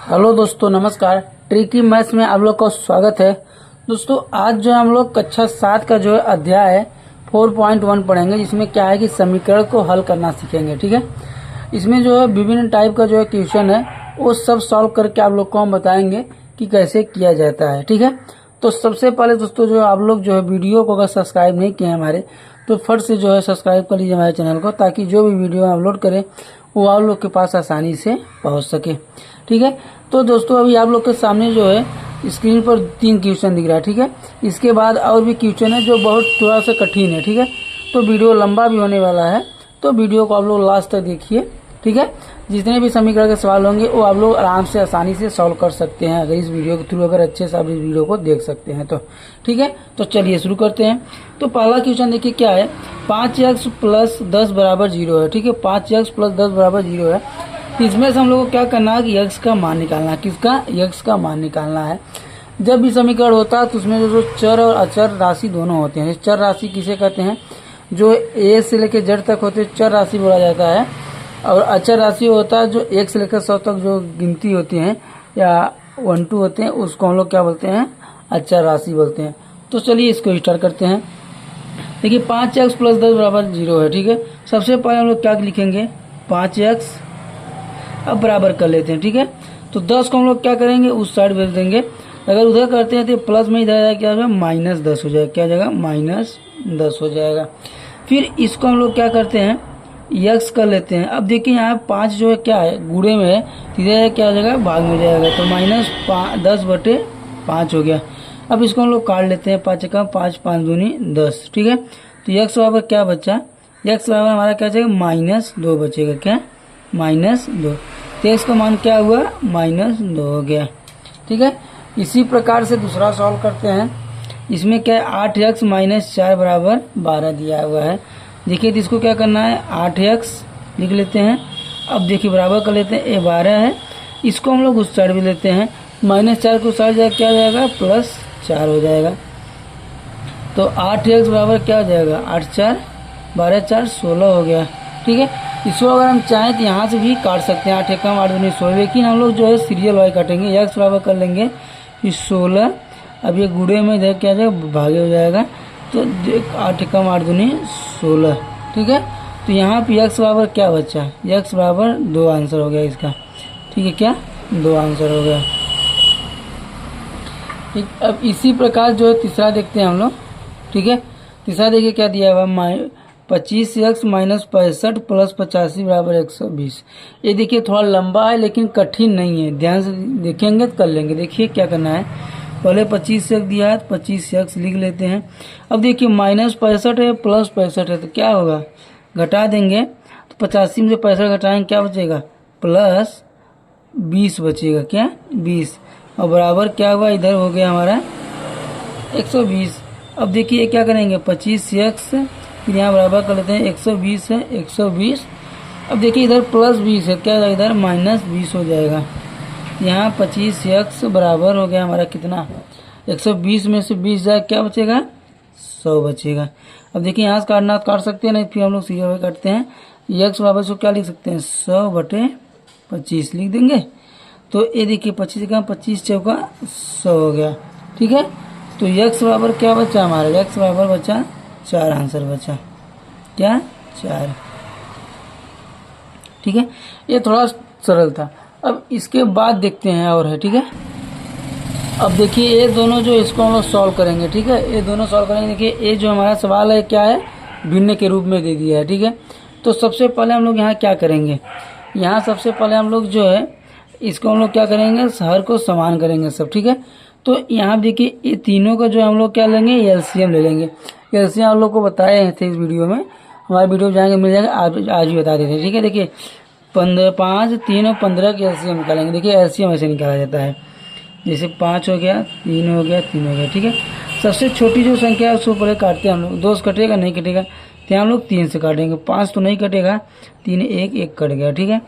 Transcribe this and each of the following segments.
Hello दोस्तों, नमस्कार। Tricky maths में आप लोग का स्वागत है। दोस्तों आज जो हम लोग कक्षा 7 का जो है अध्याय है 4.1 पढ़ेंगे, जिसमें क्या है कि समीकरण को हल करना सीखेंगे। ठीक है, इसमें जो है विभिन्न टाइप का जो है क्वेश्चन है वो सब सॉल्व करके आप लोग को हम बताएंगे कि कैसे किया जाता है। ठीक है, तो सबसे पहले दोस्तों जो आप लोग जो है वीडियो को अगर सब्सक्राइब नहीं किए हमारे, तो फट से जो है सब्सक्राइब कर लीजिए हमारे चैनल को, ताकि जो भी वीडियो अपलोड करें वो आप लोग के पास आसानी से पहुंच सके। ठीक है, तो दोस्तों अभी आप लोग के सामने जो है स्क्रीन पर 3 क्वेश्चन दिख रहा है। ठीक है, इसके बाद और भी क्वेश्चन है जो बहुत थोड़ा सा कठिन है। ठीक है, तो वीडियो लंबा भी होने वाला है, तो वीडियो को आप लोग लास्ट तक देखिए। ठीक है, जितने भी समीकरण के सवाल होंगे वो आप लोग आराम से आसानी से सॉल्व कर सकते हैं, अगर इस वीडियो के थ्रू अगर अच्छे से आप इस वीडियो को देख सकते हैं तो। ठीक है, तो चलिए शुरू करते हैं। तो पहला क्वेश्चन देखिए क्या है, 5x + 10 = 0 है। ठीक है, 5x + 10 = 0 है। इसमें से हम लोग को क्या करना है कि x का मान निकालना है। किसका? x का मान निकालना है। जब भी समीकरण होता है तो उसमें जो चर और अचर राशि दोनों होते हैं। चर राशि किसे कहते हैं? जो a से लेकर z तक होते चर राशि बोला जाता है, और अचर राशि होता है जो 1 से लेकर 100 तक जो गिनती होती है या 1 2 होते हैं, उसको हम लोग क्या बोलते हैं? अचर राशि बोलते हैं। तो चलिए इसको स्टार्ट करते हैं। देखिए 5x + 10 = 0 है। ठीक है, सबसे पहले हम लोग क्या लिखेंगे? 5x, अब बराबर कर लेते हैं। ठीक है, तो 10 को हम लोग क्या करेंगे? उस साइड भेज देंगे। अगर उधर करते हैं तो प्लस में इधर क्या हो जाएगा? -10 हो जाएगा। क्या हो जाएगा? -10 हो जाएगा। फिर इसको हम लोग क्या करते हैं? x कर लेते हैं। अब देखिए यहाँ 5 जो है क्या है? गुणे में है, इधर क्या हो जाएगा? भाग में जाएगा, तो -10/5 हो गया। अब इसको हम लोग काट लेते हैं। 5 का 5, 5 दूनी 10। ठीक है, तो x बराबर क्या बचा? x बराबर हमारा क्या बचेगा? -2 बचेगा। क्या? -2। तो x का मान क्या हुआ? -2 हो गया। ठीक है, इसी प्रकार से दूसरा सॉल्व करते हैं। इसमें क्या है? 8x - 4 = 12 दिया हुआ है। देखिए तो इसको क्या करना है? 8x लिख लेते हैं। अब देखिए बराबर कर लेते हैं, ये 12 है, इसको हम लोग उस साइड भी लेते हैं। -4 को उस साइड जाएगा, क्या हो जाएगा? +4 हो जाएगा। तो 8x बराबर क्या हो जाएगा? 8 4 12 4 16 हो गया। ठीक है, इसको अगर हम चाहें तो यहाँ से भी काट सकते हैं। 8 1 8 2 16, लेकिन हम लोग जो है सीरियल वाई काटेंगे। x बराबर कर लेंगे 16। अब ये गुणे में इधर क्या हो जाएगा? भागे हो जाएगा, तो 8 1 8 2 16। ठीक है, तो यहाँ पे x बराबर क्या बचा? x बराबर 2 आंसर हो गया इसका। ठीक है, क्या? 2 आंसर हो गया। ठीक, अब इसी प्रकार जो है तीसरा देखते हैं हम लोग। ठीक है, तीसरा देखिए क्या दिया हुआ? 25x - 65 + 85 = 120। ये देखिए थोड़ा लंबा है लेकिन कठिन नहीं है, ध्यान से देखेंगे तो कर लेंगे। देखिए क्या करना है, पहले 25x दिया है तो 25x लिख लेते हैं। अब देखिए -65 है +65 है, तो क्या होगा? घटा देंगे, तो 85 में से 65 घटाएंगे, क्या बचेगा? +20 बचेगा। क्या? 20। और बराबर क्या हुआ? इधर हो गया हमारा 120। अब देखिए क्या करेंगे? 25x, फिर यहाँ बराबर कर लेते हैं, 120 है, 120। अब देखिए इधर +20 है, क्या इधर -20 हो जाएगा। यहाँ 25x बराबर हो गया हमारा कितना? 120 में से 20 जाए, क्या बचेगा? 100 बचेगा। अब देखिए यहाँ से काटना काट सकते हैं, नहीं फिर हम लोग सीधे हुए काटते हैं। x बराबर से क्या लिख सकते हैं? 100/25 लिख देंगे। तो ये देखिए 25 का 25 चौका 100 हो गया। ठीक है, तो x बराबर क्या बचा हमारा? x बराबर बचा 4 आंसर बचा। क्या? 4। ठीक है, ये थोड़ा सरल था। अब इसके बाद देखते हैं और है। ठीक है, अब देखिए ये दोनों जो इसको हम लोग सॉल्व करेंगे। ठीक है, ये दोनों सॉल्व करेंगे। देखिए ये जो हमारा सवाल है क्या है? भिन्न के रूप में दे दिया है। ठीक है, तो सबसे पहले हम लोग यहाँ क्या करेंगे? यहाँ सबसे पहले हम लोग जो है इसको हम लोग क्या करेंगे? हर को समान करेंगे सब। ठीक है, तो यहाँ देखिए ये तीनों का जो हम लोग क्या लेंगे? एलसीएम ले लेंगे। एलसीएम आप लोग को बताए थे इस वीडियो में, हमारे वीडियो जाएंगे मिल जाएगा, आज भी बता देते हैं। ठीक है, देखिए 15 5 3 और 15 के एलसीएम निकालेंगे। देखिए एलसीएम ऐसे निकाला जाता है, जैसे 5 हो गया, 3 हो गया, 3 हो गया। ठीक है, सबसे छोटी जो संख्या है उसको पहले काटते हैं हम लोग। 2 से कटेगा? नहीं कटेगा, तो हम लोग 3 से काटेंगे। 5 तो नहीं कटेगा, 3 1 कट गया। ठीक है,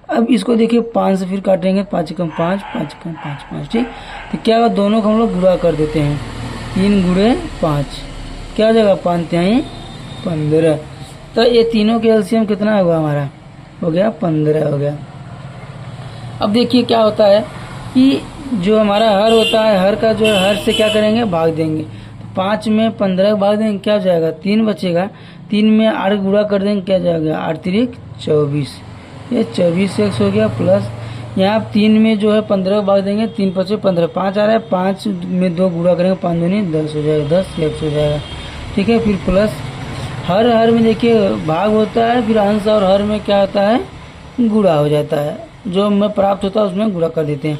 अब इसको देखिए 5 से फिर काटेंगे। 5 कम 5, 5 कम 5 5। ठीक, तो क्या होगा? दोनों को हम लोग गुणा कर देते हैं। 3 गुणे 5 क्या हो जाएगा? 5 3 15। तो ये तीनों के एलसीएम कितना हुआ हमारा? हो गया 15 हो गया। अब देखिए क्या होता है, कि जो हमारा हर होता है, हर का जो है हर से क्या करेंगे, भाग देंगे। तो 5 में 15 भाग देंगे, क्या हो जाएगा, 3 बचेगा। 3 में 8 गुणा कर देंगे, क्या जाएगा, 8 तिरिक 24, ये 24x हो गया। प्लस यहाँ 3 में जो है 15 भाग देंगे, 3 बचे 15, 5 आ रहा है, 5 में 2 गुणा करेंगे, 5 दूनी 10 हो जाएगा, 10x हो जाएगा। ठीक है, फिर प्लस हर में देखिए भाग होता है, फिर अंश और हर में क्या होता है, गुणा हो जाता है। जो हमें प्राप्त होता है उसमें गुणा कर देते हैं।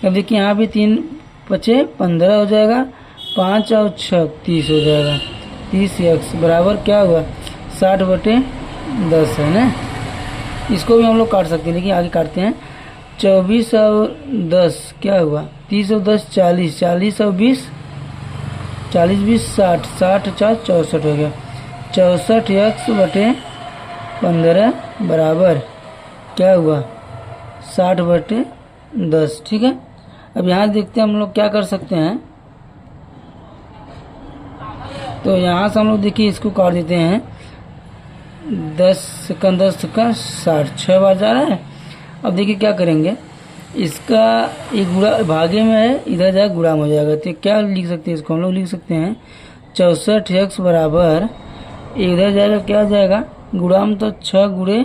अब देखिए यहाँ भी 3 बचे 15 हो जाएगा, 5 और 6 30 हो जाएगा। 30x बराबर क्या हुआ, 60/10 है ना। इसको भी हम लोग काट सकते हैं, लेकिन आगे काटते हैं। 24 और 10 क्या हुआ, 30 और 10 40, 40 और 20 40 20 60, 60 4 64 हो गया। 64x/15 बराबर क्या हुआ, 60/10। ठीक है, अब यहाँ देखते हैं हम लोग क्या कर सकते हैं। तो यहाँ से हम लोग देखिए इसको काट देते हैं। 10 सेकंड 10 सेकंड 60, 6 बार जा रहा है। अब देखिए क्या करेंगे, इसका एक गुणा भागे में है, इधर जाए गुणा में हो जाएगा। तो क्या लिख सकते हैं, इसको हम लोग लिख सकते हैं 64x बराबर, इधर जाएगा क्या हो जाएगा, गुणा में तो 6 गुणे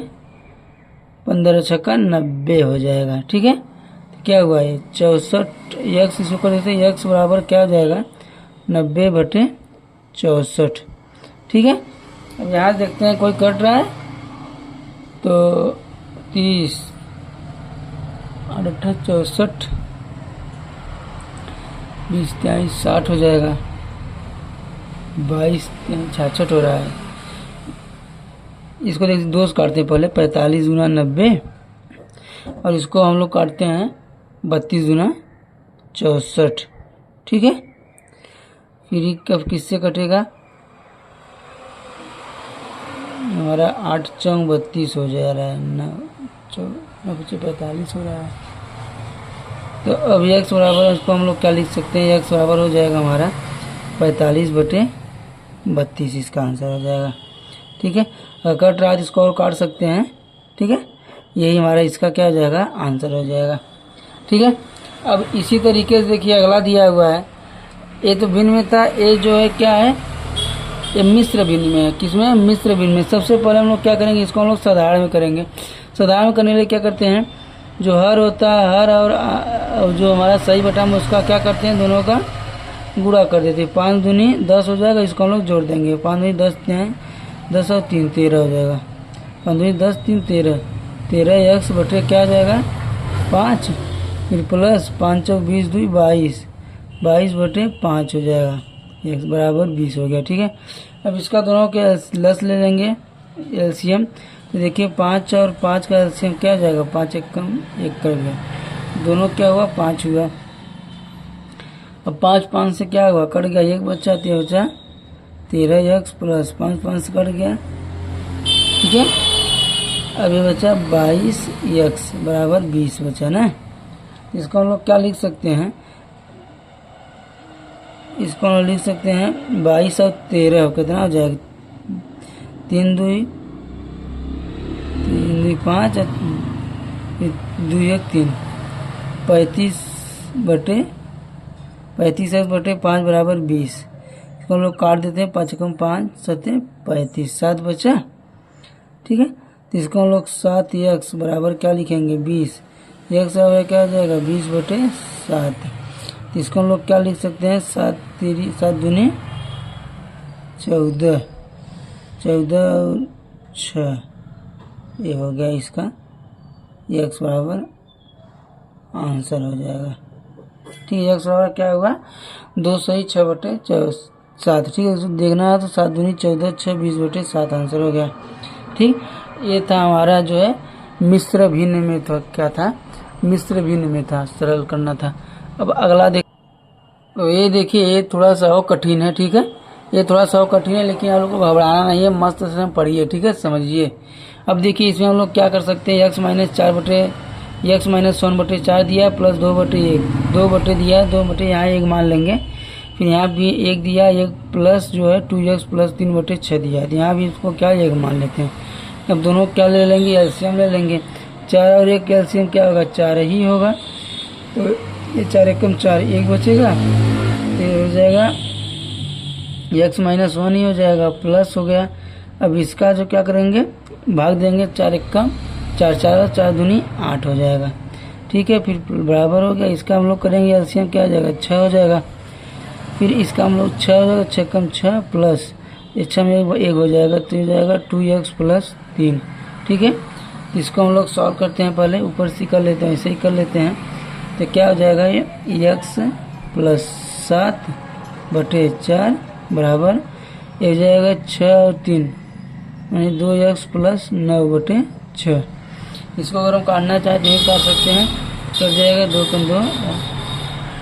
15 छक्का 90 हो जाएगा। ठीक है, तो क्या हुआ ये 64x, इसको कर देते हैं, x बराबर क्या हो जाएगा, 90/64। ठीक है, अब यहाँ देखते हैं कोई कट रहा है, तो 30 8 64 20 23 60 हो जाएगा, 22 66 हो रहा है। इसको देखिए 2 से काटते हैं पहले, 45 गुना 90, और इसको हम लोग काटते हैं 32 गुना 64। ठीक है, फिर कब किससे कटेगा, हमारा 8 चौक 32 हो जा रहा है, 9 45 हो रहा है। तो अब x बराबर, इसको हम लोग क्या लिख सकते हैं, x बराबर हो जाएगा हमारा 45/32, इसका आंसर हो जाएगा। ठीक है, कट रहा है इसको और काट सकते हैं। ठीक है, यही हमारा इसका क्या हो जाएगा, आंसर हो जाएगा। ठीक है, अब इसी तरीके से देखिए अगला दिया हुआ है, ये तो भिन्न में था, ये जो है क्या है, ये मिश्र भिन्न में है। किसमें, मिश्र भिन्न में। सबसे पहले हम लोग क्या करेंगे, इसको हम लोग साधारण में करेंगे। साधारण में करने के लिए क्या करते हैं, जो हर होता है, हर और जो हमारा सही बटा में उसका क्या करते हैं, दोनों का गुणा कर देते हैं। 5 दूनी 10 हो जाएगा, इसको हम लोग जोड़ देंगे। 5 दूनी 10 10 और 3 13 हो जाएगा। 5 दूनी 10 3 13, 13x बटे क्या हो जाएगा 5, फिर प्लस 5 और 20 2 22, 22/5 हो जाएगा, x बराबर 20 हो गया। ठीक है, अब इसका दोनों के लस ले लेंगे, एलसीएम। तो देखिए 5 और 5 का एलसीएम क्या हो जाएगा, 5 1 कम 1 कर गया, दोनों क्या हुआ 5 हुआ। अब 5 5 से क्या हुआ, कट गया, 1 बचा, 3 बचा 13x प्लस 5 5 से कट गया। ठीक है, अब ये बचा 22x बराबर 20 बचा ना। इसको हम लोग क्या लिख सकते हैं, इसको हम लिख सकते हैं 22 और 13 कितना हो जाएगा, 3 2 5 2 1 3, 35/5 बराबर 20। इसको हम लोग काट देते हैं, 5 कम 5 7 35, 7 बचा। ठीक है, तो इसको हम लोग 7x बराबर क्या लिखेंगे 20, x बराबर क्या हो जाएगा 20/7। तो इसको हम लोग क्या लिख सकते हैं, 7 दूनी 14, 14 और 6, ये हो गया इसका x बराबर आंसर हो जाएगा। ठीक है, x बराबर क्या होगा 2 सही 6/7। ठीक है, इसको देखना है तो 7 दूनी 14 6 20/7 आंसर हो गया। ठीक, ये था हमारा जो है मिश्र भिन्न में था, क्या था मिश्र भिन्न में था, सरल करना था। अब अगला देख, तो ये देखिए ये थोड़ा सा और कठिन है। ठीक है, ये थोड़ा सा और कठिन है, लेकिन आप लोग को घबराना नहीं है, मस्त से पढ़िए। ठीक है, समझिए। अब देखिए इसमें हम लोग क्या कर सकते हैं, x माइनस 1/4 दिया प्लस 2/1, 2 बटे दिया 2 बटे यहाँ 1 मान लेंगे, फिर यहाँ भी 1 दिया, 1 प्लस जो है 2x प्लस 3/6 दिया है, यहाँ भी इसको क्या 1 मान लेते हैं। अब दोनों क्या ले लेंगे, एलसीएम ले लेंगे। 4 और 1 का एलसीएम क्या होगा 4 ही होगा, तो ये 4 एकम 4, 1 बचेगा, ये हो जाएगा x माइनस 1 ही हो जाएगा, प्लस हो गया। अब इसका जो क्या करेंगे, भाग देंगे, 4 एकम 4, 4 4 दूनी 8 हो जाएगा, ठीक है। फिर बराबर हो गया, इसका हम लोग करेंगे एलसीएम, क्या आ जाएगा, 6 हो जाएगा। फिर इसका हम लोग 6 हो जाएगा, 6 कम 6 प्लस 6 में 1 हो जाएगा, तो हो जाएगा 2x प्लस 3, ठीक है। इसको हम लोग सॉल्व करते हैं, पहले ऊपर से कर लेते हैं, ऐसे ही कर लेते हैं। तो क्या हो जाएगा, ये x प्लस 7/4 बराबर ये हो जाएगा 6 और 3 यानी 2x प्लस 9/6। इसको अगर हम काटना चाहें तो ये काट सकते हैं, कट जाएगा 2 कम 2,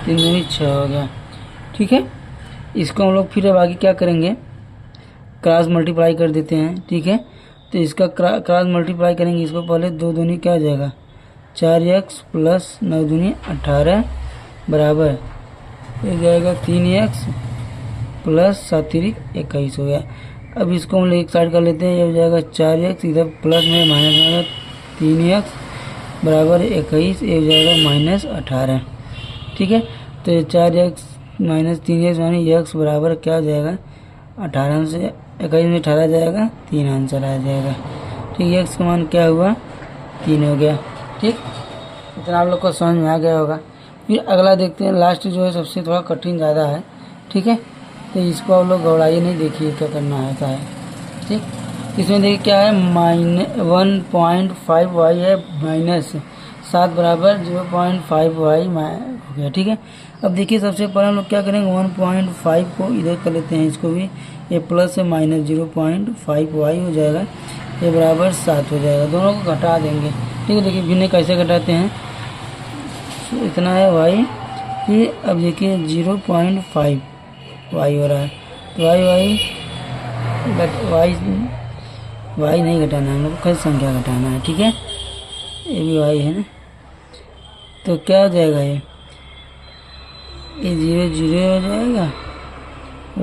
3 दूनी 6 हो गया, ठीक है। इसको हम लोग फिर अब आगे क्या करेंगे, क्रॉस मल्टीप्लाई कर देते हैं, ठीक है। तो इसका क्रॉस मल्टीप्लाई करेंगे, इसको पहले 2 दूनी क्या हो जाएगा, 4x प्लस 9 दूनी 18 बराबर ये जाएगा 3x प्लस 7 तिरिक 21 हो गया। अब इसको हम लोग एक साइड कर लेते हैं, ये हो जाएगा 4x, इधर प्लस में माइनस में 3x बराबर 21, ये हो जाएगा माइनस 18, ठीक है। तो ये 4x माइनस 3x यानी x बराबर क्या हो जाएगा, 18 से 21 में 18 जाएगा, 3 आंसर आ जाएगा, ठीक है। x का मान क्या हुआ, 3 हो गया, ठीक। इतना आप लोग को समझ में आ गया होगा। फिर अगला देखते हैं, लास्ट जो है सबसे थोड़ा कठिन ज़्यादा है, ठीक है। तो इसको आप लोग घबराइए नहीं, देखिए क्या करना होता है, ठीक। इसमें देखिए क्या है, -1.5y है माइनस 7 बराबर 0.5y हो गया, ठीक है। अब देखिए सबसे पहले हम लोग क्या करेंगे, 1.5 को इधर कर लेते हैं, इसको भी, ये प्लस है माइनस 0.5y हो जाएगा, ये बराबर 7 हो जाएगा, दोनों को घटा देंगे, ठीक है। देखिए भिन्न कैसे घटाते हैं, इतना है y, ये अब देखिए 0.5 y हो रहा है, तो y नहीं घटाना है हम लोग को, कई संख्या घटाना है, ठीक है। ये भी y है ना, तो क्या हो जाएगा, ये 0 0 हो जाएगा,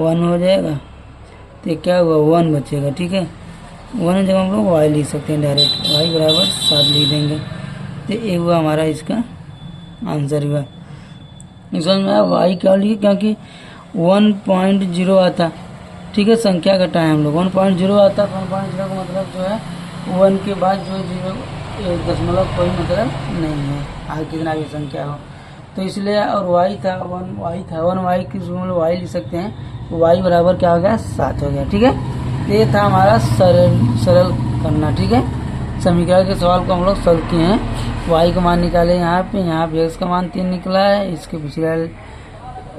1 हो जाएगा, तो क्या हुआ, 1 बचेगा, ठीक है। 1 जब हम लोग y लिख सकते हैं डायरेक्ट, y बराबर 7 लिख देंगे, तो ये हुआ हमारा इसका आंसर हुआ। समझ में आया, y क्या लिखे, क्योंकि 1.0 आता, ठीक है, संख्या घटाएं हम लोग, 1.0 आता, 1.0 का मतलब जो है 1 के बाद जो 0 दशमलव कोई मतलब नहीं है, आगे कितना भी संख्या हो, तो इसलिए, और y था 1y की y लिख सकते हैं, y बराबर क्या हो गया, 7 हो गया, ठीक है। ये था हमारा सरल करना, ठीक है। समीकरण के सवाल को हम लोग सॉल्व किए हैं, y का मान निकाले यहाँ पे x का मान 3 निकला है, इसके पिछले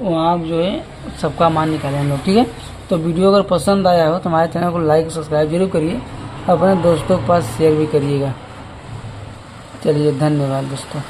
वहाँ जो है सबका मान निकाले हम लोग, ठीक है। तो वीडियो अगर पसंद आया हो तो हमारे चैनल को लाइक सब्सक्राइब जरूर करिए, अपने दोस्तों के पास शेयर भी करिएगा। चलिए धन्यवाद दोस्तों।